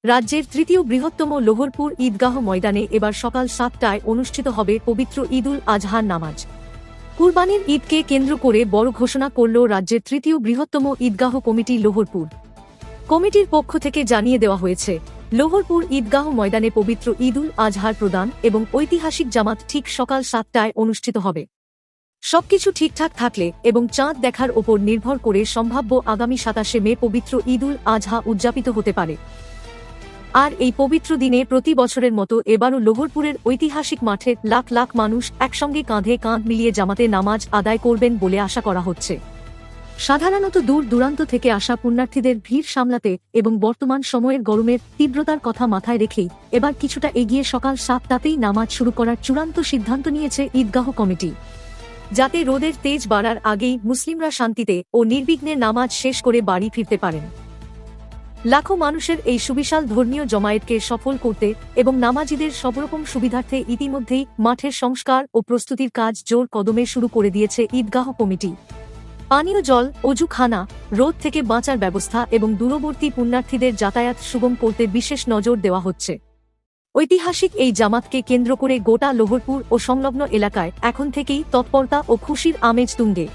রাজ্যের তৃতীয় বৃহত্তম লোহরপুর ঈদগাহ ময়দানে এবার সকাল 7টায় অনুষ্ঠিত হবে পবিত্র ঈদুল আজহার নামাজ। কুরবানির ঈদকে কেন্দ্র করে বড় ঘোষণা করল রাজ্যের তৃতীয় বৃহত্তম ঈদগাহ কমিটি লোহরপুর। কমিটির পক্ষ থেকে জানিয়ে দেওয়া হয়েছে, লোহরপুর ঈদগাহ ময়দানে পবিত্র ঈদুল আজহার প্রদান এবং ঐতিহাসিক জামাত ঠিক সকাল 7টায় অনুষ্ঠিত হবে। সবকিছু ঠিকঠাক থাকলে এবং চাঁদ দেখার ওপর নির্ভর করে সম্ভাব্য আগামী 27শে মে পবিত্র ঈদুল আজহা উদযাপিত হতে পারে। আর এই পবিত্র দিনে প্রতি বছরের মতো এবারও লোহরপুরের ঐতিহাসিক মাঠে লাখ লাখ মানুষ একসঙ্গে কাঁধে কাঁধ মিলিয়ে জামাতে নামাজ আদায় করবেন বলে আশা করা হচ্ছে। সাধারণত দূর দূরান্ত থেকে আসা পুণ্যার্থীদের ভিড় সামলাতে এবং বর্তমান সময়ের গরমের তীব্রতার কথা মাথায় রেখেই এবার কিছুটা এগিয়ে সকাল 7টাতেই নামাজ শুরু করার চূড়ান্ত সিদ্ধান্ত নিয়েছে ঈদগাহ কমিটি, যাতে রোদের তেজ বাড়ার আগেই মুসলিমরা শান্তিতে ও নির্বিঘ্নে নামাজ শেষ করে বাড়ি ফিরতে পারেন। লাখো মানুষের এই সুবিশাল ধর্মীয় জমায়েতকে সফল করতে এবং নামাজিদের সবরকম সুবিধার্থে ইতিমধ্যেই মাঠের সংস্কার ও প্রস্তুতির কাজ জোর কদমে শুরু করে দিয়েছে ঈদগাহ কমিটি। পানীয় জল, অজুখানা, রোদ থেকে বাঁচার ব্যবস্থা এবং দূরবর্তী পুণ্যার্থীদের যাতায়াত সুগম করতে বিশেষ নজর দেওয়া হচ্ছে। ঐতিহাসিক এই জামাতকে কেন্দ্র করে গোটা লোহরপুর ও সংলগ্ন এলাকায় এখন থেকেই তৎপরতা ও খুশির আমেজ তুঙ্গে।